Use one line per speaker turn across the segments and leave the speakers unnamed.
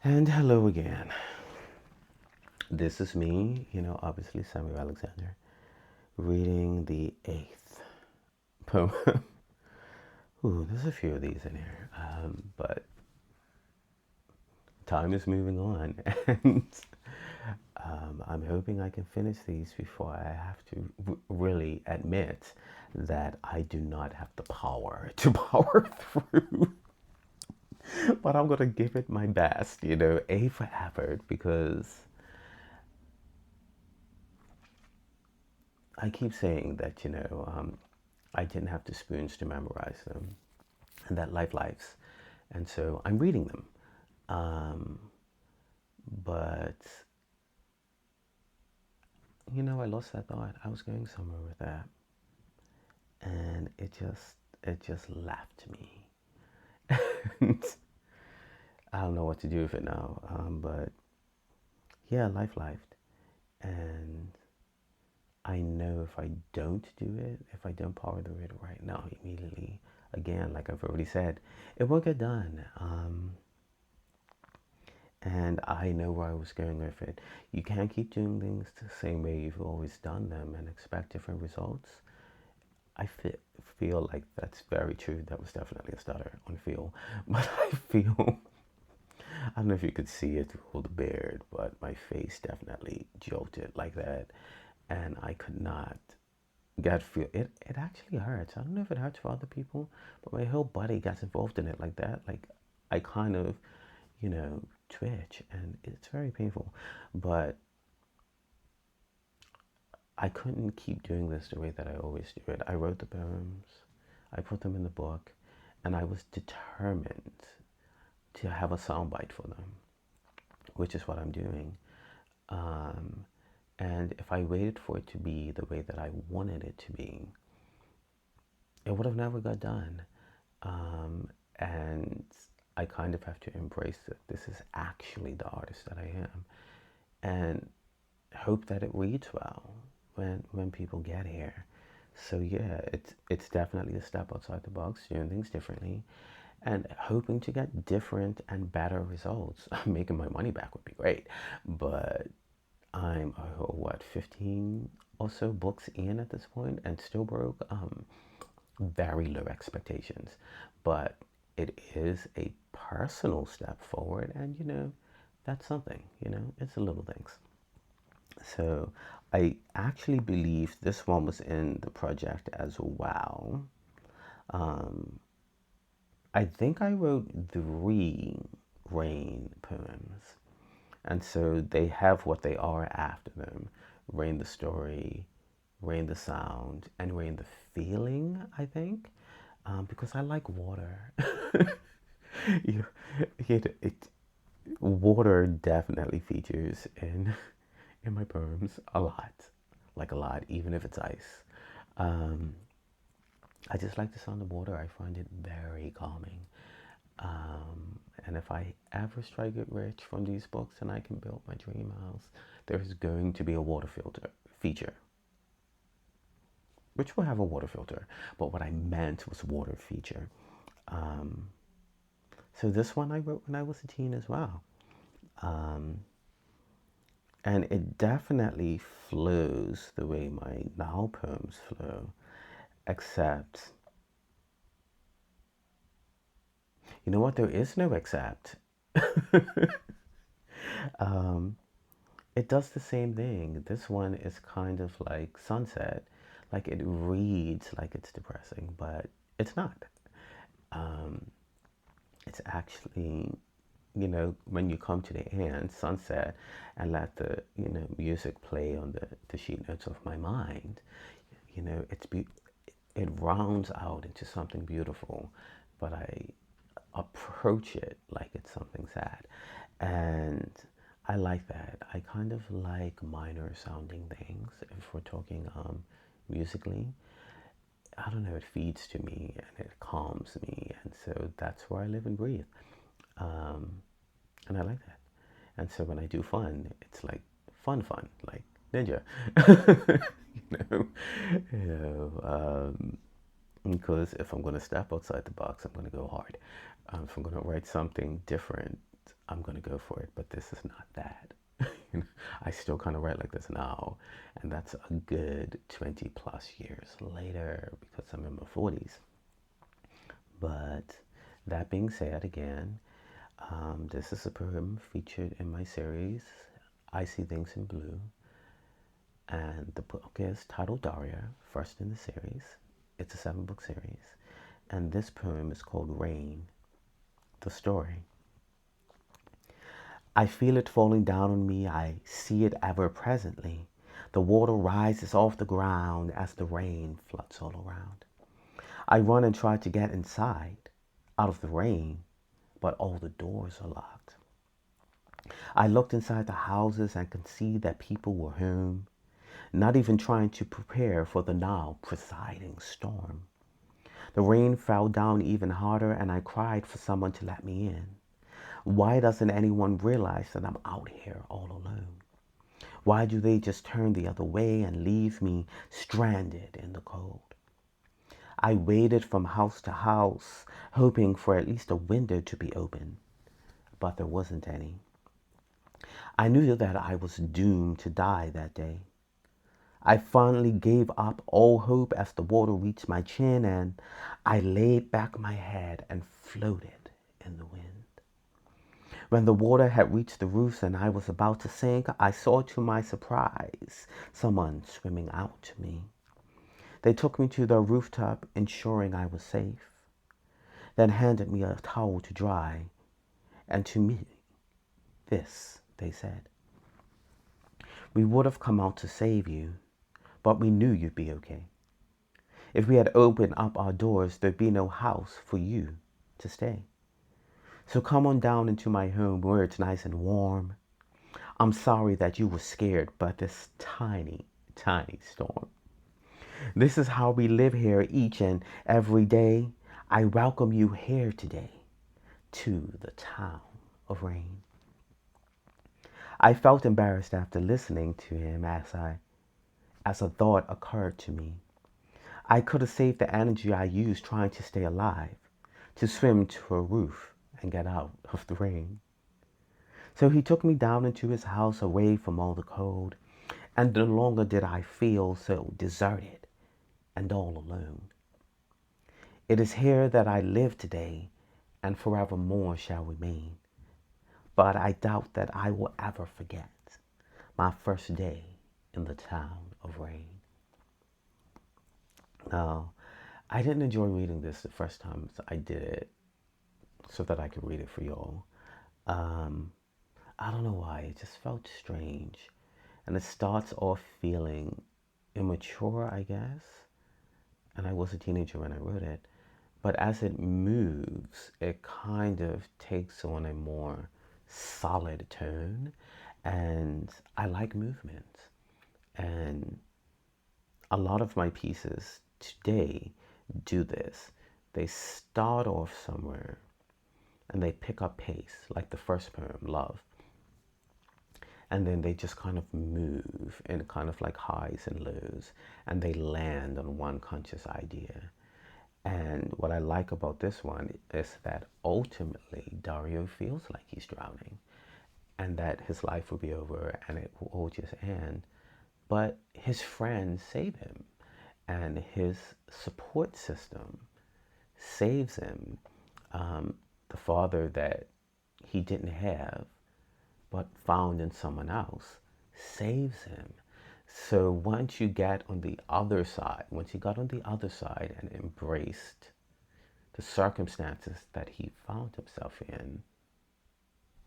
And hello again. This is me, obviously Samuel Alexander, reading the eighth poem. Ooh, there's a few of these in here, but time is moving on, and I'm hoping I can finish these before I have to really admit that I do not have the power to power through. But I'm gonna give it my best, A for effort, because I keep saying that, I didn't have the spoons to memorize them, and that life lives. And so I'm reading them. Um, but, I lost that thought. I was going somewhere with that. And it just left me. And I don't know what to do with it now. But yeah, life lived. And I know if I don't do it, if I don't power through it right now, immediately, again, like I've already said, it won't get done. And I know where I was going with it. You can't keep doing things the same way you've always done them and expect different results. I feel like that's very true. That was definitely a stutter on feel. But I feel, I don't know if you could see it through all the beard, but my face definitely jolted like that. And I could not get feel it. It actually hurts. I don't know if it hurts for other people, but my whole body gets involved in it like that. Like I kind of, twitch, and it's very painful. But I couldn't keep doing this the way that I always do it. I wrote the poems, I put them in the book, and I was determined to have a soundbite for them, which is what I'm doing. Um, and if I waited for it to be the way that I wanted it to be, it would have never got done. And I kind of have to embrace that this is actually the artist that I am, and hope that it reads well when people get here. So yeah, it's definitely a step outside the box, doing things differently, and hoping to get different and better results. Making my money back would be great, but I'm what 15 or so books in at this point, and still broke. Very low expectations, but it is a personal step forward, and that's something. It's the little things. So I actually believe this one was in the project as well. Um, I think I wrote three rain poems, and so they have what they are after them: rain the story, rain the sound, and rain the feeling, I think, because I like water. you, water definitely features in my poems a lot, like a lot, even if it's ice. Um, I just like the sound of water. I find it very calming. And if I ever strike it rich from these books and I can build my dream house, there's going to be a water filter feature, which will have a water filter. But what I meant was water feature. Um, so this one I wrote when I was a teen as well. Um, and it definitely flows the way my now poems flow, except, you know what? There is no except. um, it does the same thing. This one is kind of like sunset. Like it reads like it's depressing, but it's not. Um, it's actually, when you come to the end, sunset, and let the, music play on the sheet notes of my mind, it rounds out into something beautiful, but I approach it like it's something sad. And I like that. I kind of like minor sounding things if we're talking musically. I don't know, it feeds to me and it calms me, and so that's where I live and breathe. Um, and I like that. And so when I do fun, it's like fun, like ninja. you know, because if I'm going to step outside the box, I'm going to go hard. If I'm going to write something different, I'm going to go for it, but this is not that. I still kind of write like this now, and that's a good 20 plus years later because I'm in my 40s. But that being said, again, this is a poem featured in my series, I See Things in Blue. And the book is titled Dario, first in the series. It's a 7-book series. And this poem is called Rain, the story. I feel it falling down on me. I see it ever presently. The water rises off the ground as the rain floods all around. I run and try to get inside, out of the rain, but all the doors are locked. I looked inside the houses and could see that people were home, not even trying to prepare for the now presiding storm. The rain fell down even harder and I cried for someone to let me in. Why doesn't anyone realize that I'm out here all alone? Why do they just turn the other way and leave me stranded in the cold? I waited from house to house, hoping for at least a window to be open, but there wasn't any. I knew that I was doomed to die that day. I finally gave up all hope as the water reached my chin, and I laid back my head and floated in the wind. When the water had reached the roofs and I was about to sink, I saw to my surprise someone swimming out to me. They took me to the rooftop, ensuring I was safe, then handed me a towel to dry, and to me, this, they said. We would have come out to save you, but we knew you'd be okay. If we had opened up our doors, there'd be no house for you to stay. So come on down into my home where it's nice and warm. I'm sorry that you were scared by this tiny, tiny storm. This is how we live here each and every day. I welcome you here today to the town of rain. I felt embarrassed after listening to him as a thought occurred to me. I could have saved the energy I used trying to stay alive, to swim to a roof and get out of the rain. So he took me down into his house away from all the cold, and no longer did I feel so deserted and all alone. It is here that I live today and forevermore shall remain. But I doubt that I will ever forget my first day in the town of rain. Now, I didn't enjoy reading this the first time I did it so that I could read it for y'all. I don't know why, it just felt strange. And it starts off feeling immature, I guess. And I was a teenager when I wrote it. But as it moves, it kind of takes on a more solid tone. And I like movement. And a lot of my pieces today do this. They start off somewhere and they pick up pace, like the first poem, Love. And then they just kind of move in kind of like highs and lows, and they land on one conscious idea. And what I like about this one is that ultimately Dario feels like he's drowning and that his life will be over and it will all just end. But his friends save him, and his support system saves him. The father that he didn't have but found in someone else saves him. So once you get on the other side, once he got on the other side and embraced the circumstances that he found himself in,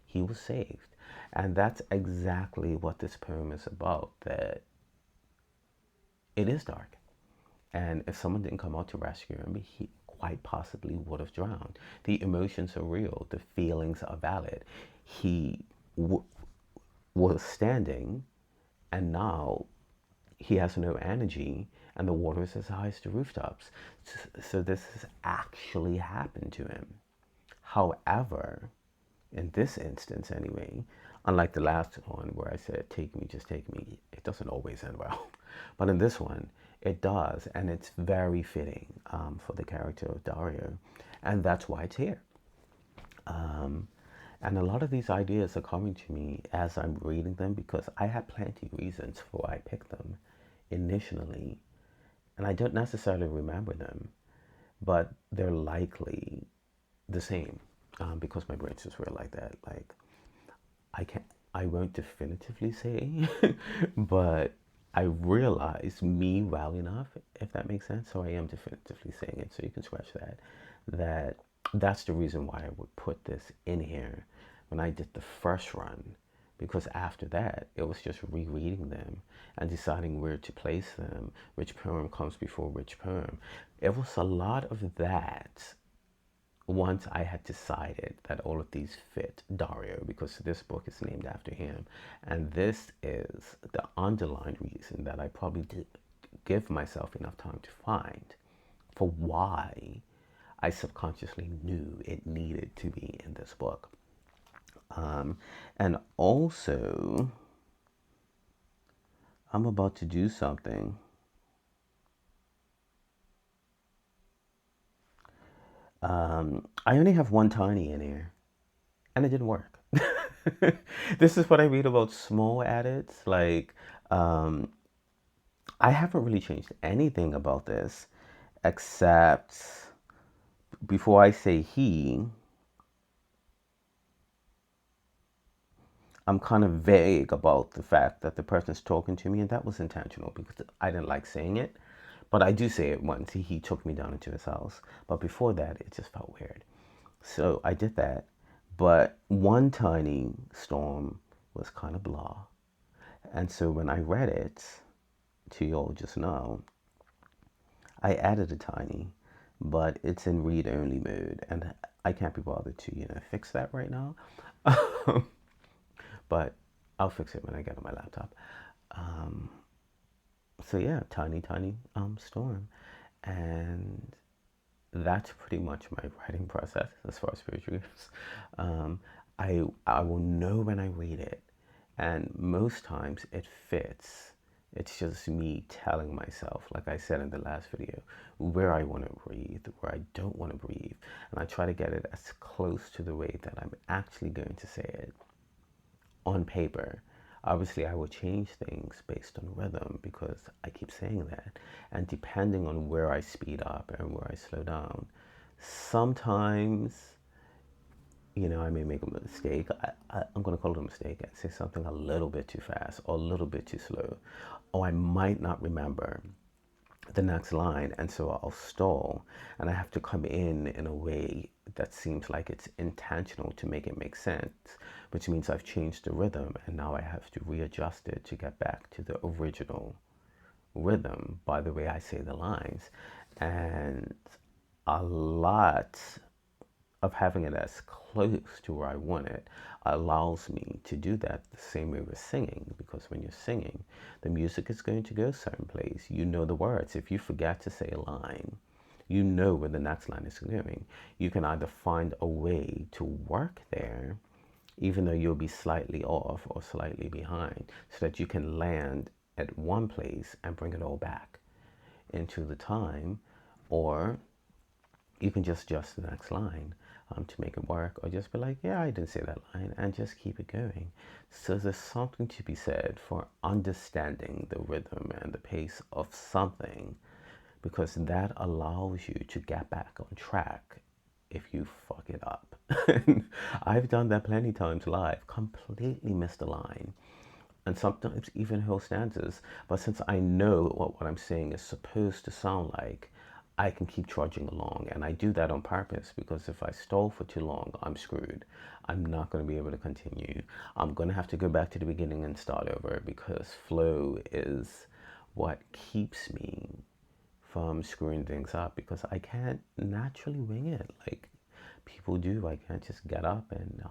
he was saved. And that's exactly what this poem is about, that it is dark. And if someone didn't come out to rescue him, he quite possibly would have drowned. The emotions are real. The feelings are valid. He was standing, and now he has no energy, and the water is as high as the rooftops. So this has actually happened to him. However, in this instance anyway, unlike the last one where I said, take me, just take me, it doesn't always end well. But in this one, it does, and it's very fitting for the character of Dario, and that's why it's here. And a lot of these ideas are coming to me as I'm reading them because I had plenty of reasons for why I picked them initially. And I don't necessarily remember them, but they're likely the same because my brain's just real like that. Like, I can't, I won't definitively say, but I realize me well enough, if that makes sense. So I am definitively saying it. So you can scratch that. That that's the reason why I would put this in here when I did the first run, because after that it was just rereading them and deciding where to place them, which poem comes before which poem. It was a lot of that once I had decided that all of these fit Dario, because this book is named after him. And this is the underlying reason that I probably did give myself enough time to find for why I subconsciously knew it needed to be in this book. And also, I'm about to do something. I only have one tiny in here, and it didn't work. This is what I read about small edits. Like, I haven't really changed anything about this except before I say he, I'm kind of vague about the fact that the person's talking to me, and that was intentional because I didn't like saying it. But I do say it once. He took me down into his house. But before that, it just felt weird. So I did that. But one tiny storm was kind of blah. And so when I read it to y'all just now, I added a tiny, but it's in read only mode. And I can't be bothered to, fix that right now. But I'll fix it when I get on my laptop. Um, so yeah, tiny storm, and that's pretty much my writing process as far as poetry goes. Um, I will know when I read it, and most times it fits. It's just me telling myself, like I said in the last video, where I want to breathe, where I don't want to breathe, and I try to get it as close to the way that I'm actually going to say it on paper. Obviously, I will change things based on rhythm because I keep saying that. And depending on where I speed up and where I slow down, sometimes, I may make a mistake. I'm going to call it a mistake and say something a little bit too fast or a little bit too slow. Or I might not remember the next line, and so I'll stall, and I have to come in a way that seems like it's intentional to make it make sense, which means I've changed the rhythm, and now I have to readjust it to get back to the original rhythm by the way I say the lines. And a lot of having it as close to where I want it allows me to do that the same way with singing, because when you're singing, the music is going to go a certain place. You know the words. If you forget to say a line, you know where the next line is going. You can either find a way to work there, even though you'll be slightly off or slightly behind, so that you can land at one place and bring it all back into the time, or you can just adjust the next line to make it work, or just be like, yeah, I didn't say that line, and just keep it going. So there's something to be said for understanding the rhythm and the pace of something, because that allows you to get back on track if you fuck it up. I've done that plenty times live, completely missed a line, and sometimes even whole stanzas. But since I know what I'm saying is supposed to sound like, I can keep trudging along. And I do that on purpose, because if I stall for too long, I'm screwed. I'm not going to be able to continue. I'm going to have to go back to the beginning and start over, because flow is what keeps me from screwing things up, because I can't naturally wing it like people do. I can't just get up and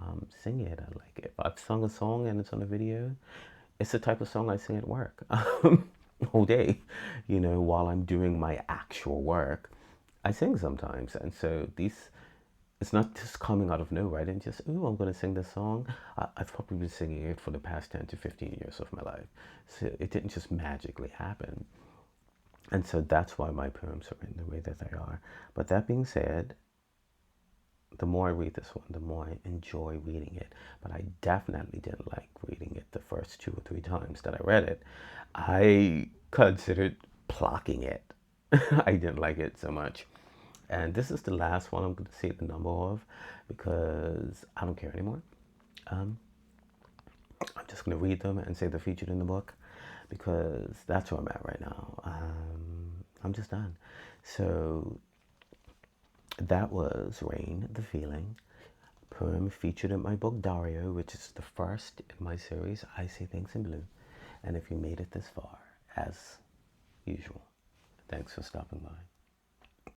sing it. Like, if I've sung a song and it's on a video, it's the type of song I sing at work all day, while I'm doing my actual work. I sing sometimes, and so it's not just coming out of nowhere. I didn't just, ooh, I'm going to sing this song. I've probably been singing it for the past 10 to 15 years of my life. So it didn't just magically happen. And so that's why my poems are in the way that they are. But that being said, The more I read this one, the more I enjoy reading it. But I definitely didn't like reading it the first 2 or 3 times that I read it. I considered blocking it. I didn't like it so much. And this is the last one I'm going to see the number of because I don't care anymore. Um, I'm just going to read them and say they're featured in the book because that's where I'm at right now. I'm just done. So that was Rain, the Feeling, poem featured in my book Dario, which is the first in my series, I Say Things in Blue. And if you made it this far, as usual, thanks for stopping by.